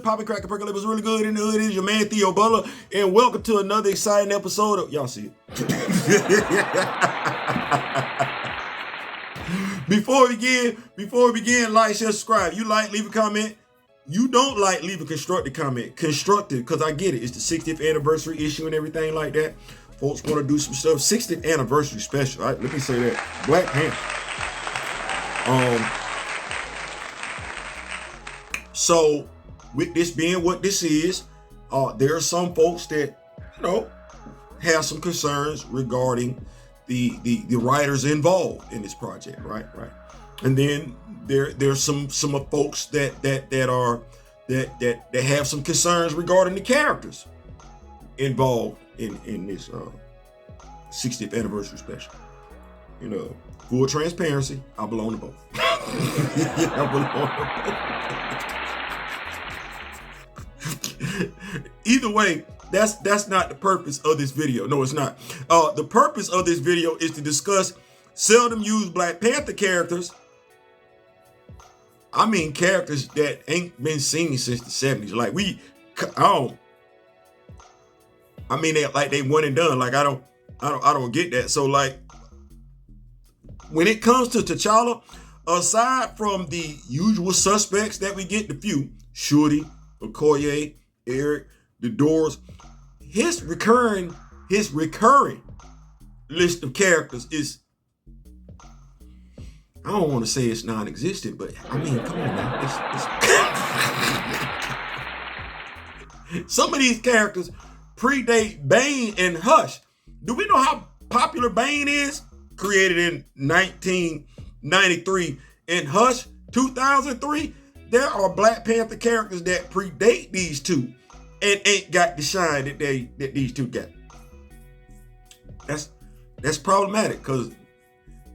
popping, cracking, percolating, was really good in the hood. It is your man Theo Butler, and welcome to another exciting episode of, y'all see it. Before we begin, like, share, subscribe. You like, leave a comment. You don't like, leave a constructive comment. Constructive, because I get it. It's the 60th anniversary issue and everything like that. Folks want to do some stuff. 60th anniversary special. All right, let me say that. Black Panther. So, with this being what this is, there are some folks that, have some concerns regarding the writers involved in this project, right? And then there's some of folks that have some concerns regarding the characters involved in this 60th anniversary special. Full transparency, I belong to both. I belong to both. Either way, that's not the purpose of this video. No, it's not. The purpose of this video is to discuss seldom used Black Panther characters. I mean, characters that ain't been seen since the 70s. Like they one and done. Like I don't get that. So like, when it comes to T'Challa, aside from the usual suspects that we get, the few, Shuri, Okoye, Eric, the Doras, his recurring list of characters is, I don't want to say it's non-existent, but I mean, come on now. Some of these characters predate Bane and Hush. Do we know how popular Bane is? Created in 1993 and Hush 2003. There are Black Panther characters that predate these two and ain't got the shine that these two got. That's problematic, because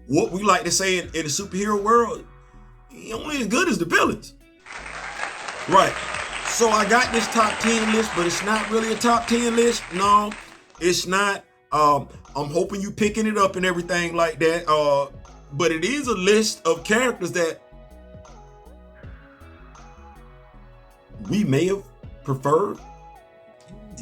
what we like to say in the superhero world, you're only as good as the villains. Right. So I got this top 10 list, but it's not really a top 10 list. No, it's not. I'm hoping you picking it up and everything like that. But it is a list of characters that we may have preferred.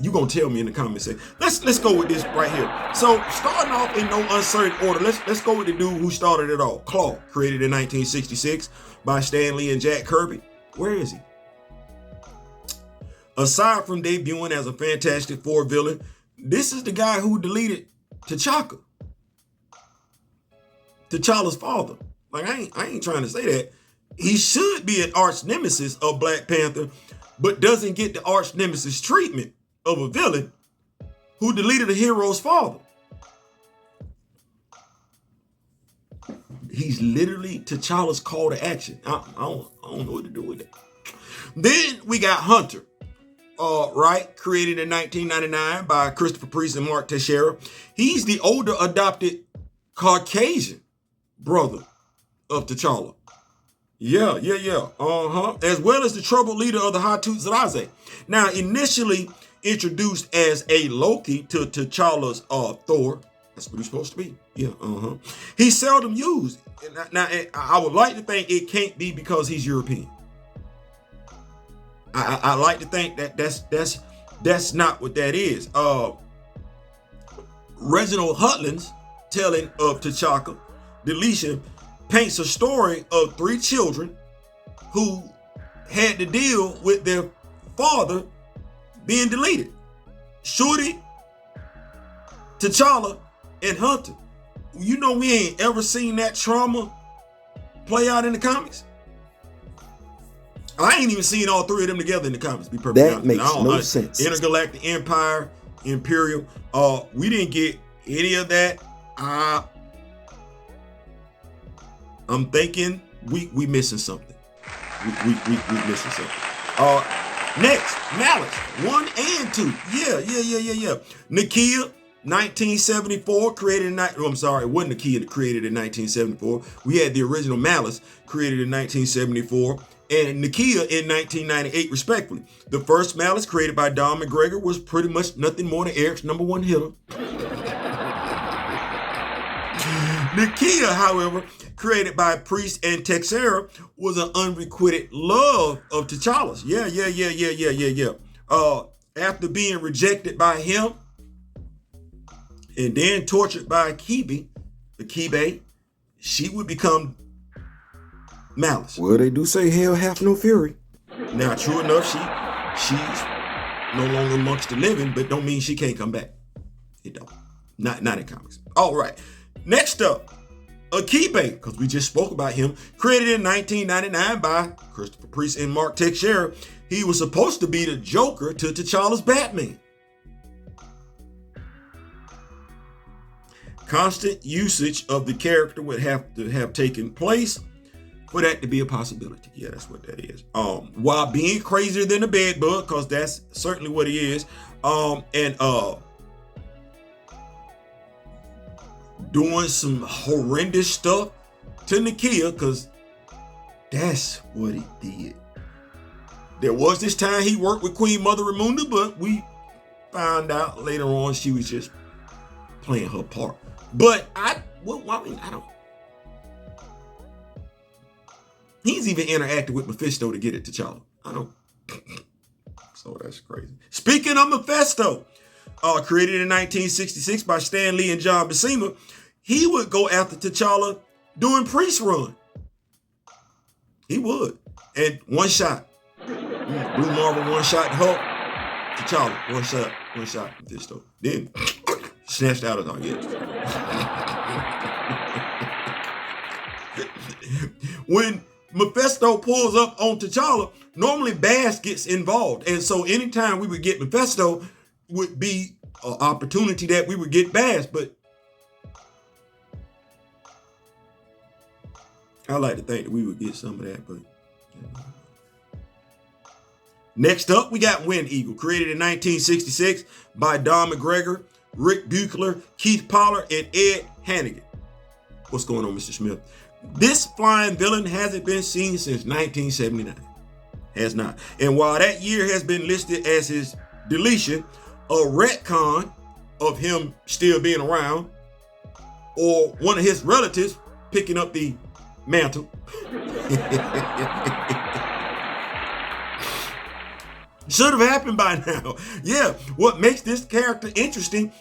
You gonna tell me in the comments section. Let's go with this right here. So starting off in no uncertain order, let's go with the dude who started it all. Claw, created in 1966 by Stan Lee and Jack Kirby. Where is he? Aside from debuting as a Fantastic Four villain, this is the guy who deleted T'Chaka, T'Challa's father. Like I ain't trying to say that. He should be an arch nemesis of Black Panther, but doesn't get the arch nemesis treatment of a villain who deleted a hero's father. He's literally T'Challa's call to action. I don't know what to do with that. Then we got Hunter, created in 1999 by Christopher Priest and Mark Teixeira. He's the older adopted Caucasian brother of T'Challa. Yeah. As well as the troubled leader of the Ias-Ijs. Now, initially introduced as a Loki to T'Challa's Thor. That's what he's supposed to be. Yeah, He's seldom used. Now, I would like to think it can't be because he's European. I like to think that that's not what that is. Reginald Hudlin's telling of T'Chaka deletion paints a story of three children who had to deal with their father being deleted. Shuri, T'Challa, and Hunter. We ain't ever seen that trauma play out in the comics. I ain't even seen all three of them together in the comics, be perfectly honest. That makes no sense. Intergalactic Empire, Imperial. We didn't get any of that. I'm thinking we missing something. We missing something. Next, Malice 1 and 2. Yeah. Nakia, 1974, created in it wasn't Nakia created in 1974. We had the original Malice created in 1974 and Nakia in 1998, respectively. The first Malice, created by Don McGregor, was pretty much nothing more than Eric's #1 hitter. Nakia, however, created by Priest and Texera, was an unrequited love of T'Challa's. Yeah. After being rejected by him and then tortured by Kibe, she would become Malice. Well, they do say hell hath no fury. Now, true enough, she's no longer amongst the living, but don't mean she can't come back. It don't. Not in comics. All right. Next up, Okoye, because we just spoke about him, created in 1999 by Christopher Priest and Mark Texera. He was supposed to be the Joker to T'Challa's Batman. Constant usage of the character would have to have taken place for that to be a possibility. Yeah, that's what that is. While being crazier than a bedbug, because that's certainly what he is, and doing some horrendous stuff to Nakia, because that's what he did. There was this time he worked with Queen Mother Ramunda, but we found out later on she was just playing her part. But I don't. He's even interacted with Mephisto to get it to T'Challa. I don't. So that's crazy. Speaking of Mephisto, created in 1966 by Stan Lee and John Buscema, he would go after T'Challa doing Priest run. He would. And one shot. Blue Marvel, one shot Hulk. T'Challa, one shot Mephisto. Then snatched out of our head. When Mephisto pulls up on T'Challa, normally Bass gets involved. And so anytime we would get Mephisto would be an opportunity that we would get Bass. But I like to think that we would get some of that. But next up, we got Wind Eagle, created in 1966 by Don McGregor, Rick Buchler, Keith Pollard, and Ed Hannigan. What's going on, Mr. Smith? This flying villain hasn't been seen since 1979. Has not. And while that year has been listed as his deletion, a retcon of him still being around, or one of his relatives picking up the mantle. Should have happened by now. Yeah, what makes this character interesting,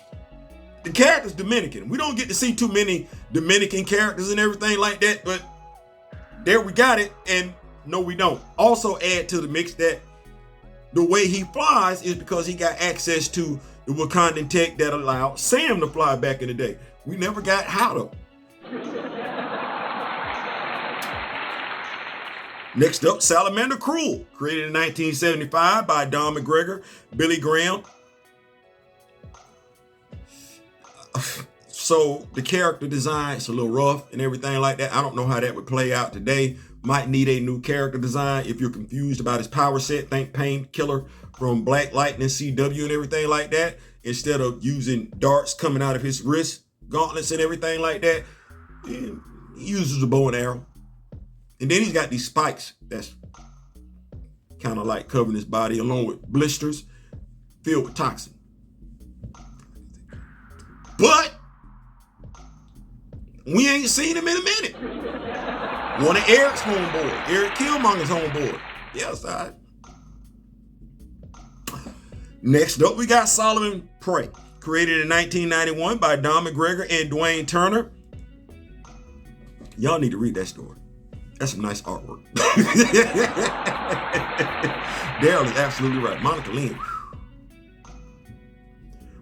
the character's Dominican. We don't get to see too many Dominican characters and everything like that, but there we got it, and no, we don't. Also add to the mix that the way he flies is because he got access to the Wakandan tech that allowed Sam to fly back in the day. We never got how though. Next up, Salamander Cruel, created in 1975 by Don McGregor, Billy Graham. So the character design is a little rough and everything like that. I don't know how that would play out today. Might need a new character design. If you're confused about his power set, think Painkiller from Black Lightning, CW and everything like that. Instead of using darts coming out of his wrist, gauntlets and everything like that, he uses a bow and arrow. And then he's got these spikes that's kind of like covering his body, along with blisters filled with toxin. But we ain't seen him in a minute. One of Eric's homeboard, Eric Killmonger's homeboard. Yes, all right. Next up, we got Solomon Prey, created in 1991 by Don McGregor and Dwayne Turner. Y'all need to read that story. That's some nice artwork. Daryl is absolutely right. Monica Lynn.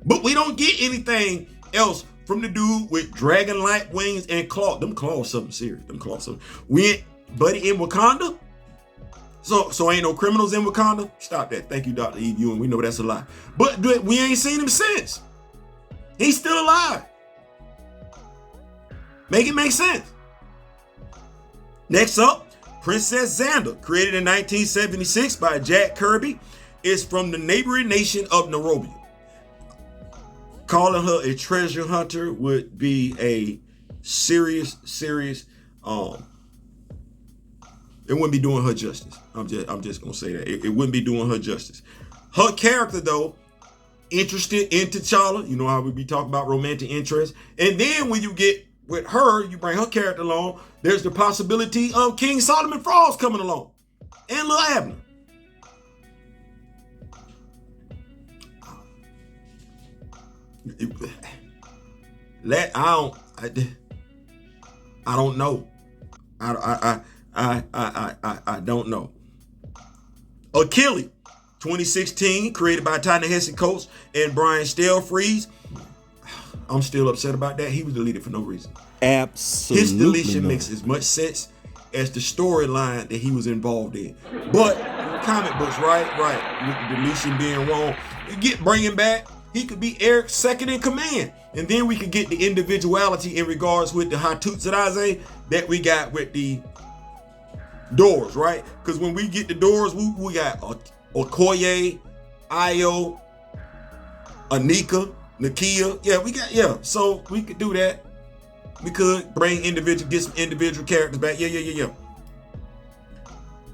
But we don't get anything else from the dude with dragon-like wings and claws. Them claws something serious. We ain't Buddy in Wakanda. So ain't no criminals in Wakanda. Stop that. Thank you, Dr. Eve Ewing. We know that's a lie. But we ain't seen him since. He's still alive. Make it make sense. Next up, Princess Xander, created in 1976 by Jack Kirby, is from the neighboring nation of Nairobi. Calling her a treasure hunter would be a serious, it wouldn't be doing her justice. I'm just gonna say that. It wouldn't be doing her justice. Her character, though, interested in T'Challa. You know how we be talking about romantic interest. And then when you get with her, you bring her character along, there's the possibility of King Solomon Frost coming along. And Lil Abner. I don't know. I don't know. Okoye, 2016, created by Ta-Nehisi Coates and Brian Stelfreeze. I'm still upset about that. He was deleted for no reason. Absolutely. His deletion makes as much sense as the storyline that he was involved in. But comic books, right? With the deletion being wrong, bring him back. He could be Eric's second in command. And then we could get the individuality in regards with the Ias-Ijs that we got with the Doras, right? Because when we get the Doras, we got Okoye, Ayo, Anika, Nakia. So we could do that. We could get some individual characters back. Yeah.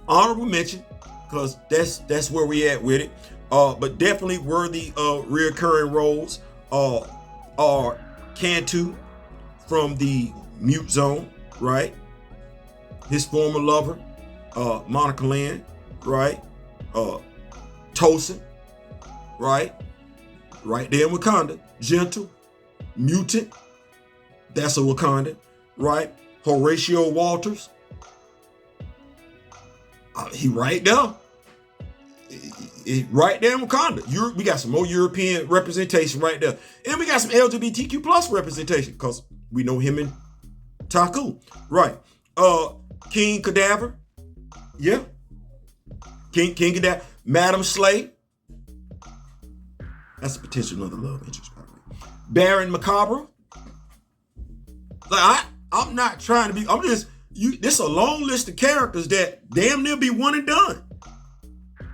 Honorable mention, because that's where we at with it. But definitely worthy of reoccurring roles are Cantu from the Mute Zone, right? His former lover, Monica Lynn, right? Tosin, right? Right there in Wakanda. Gentle, Mutant, that's a Wakanda, right? Horatio Walters, he right there. Right there in Wakanda. We got some more European representation right there. And we got some LGBTQ plus representation because we know him and Taku. Right. King Cadaver. Yeah. King Cadaver. Madam Slay. That's a potential another love interest, by the way. Baron Macabre. Like I'm not trying to be, this is a long list of characters that damn near be one and done.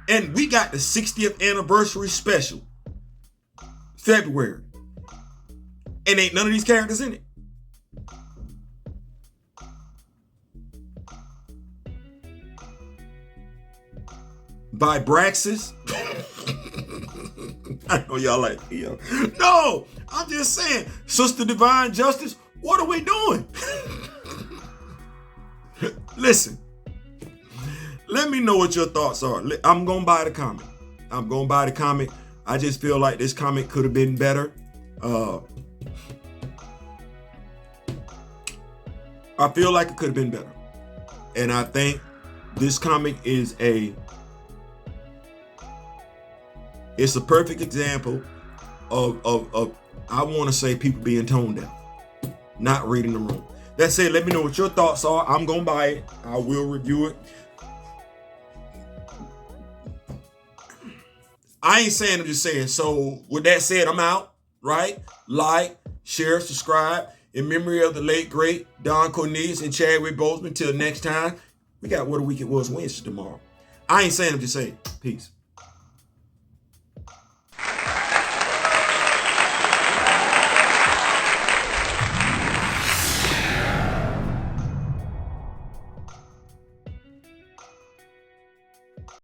And we got the 60th anniversary special, February. And ain't none of these characters in it. By Braxis. I know y'all like, no, I'm just saying, Sister Divine Justice, what are we doing? Listen. Let me know what your thoughts are. I'm going to buy the comic. I just feel like this comic could have been better. I feel like it could have been better. And I think this comic is it's a perfect example of I want to say people being tone deaf, not reading the room. That said, let me know what your thoughts are. I'm going to buy it. I will review it. I ain't saying, I'm just saying. So with that said, I'm out, right? Like, share, subscribe. In memory of the late, great Don Cornelius and Chadwick Boseman. Till next time, we got What a Week It Was Wednesday tomorrow. I ain't saying, I'm just saying. Peace.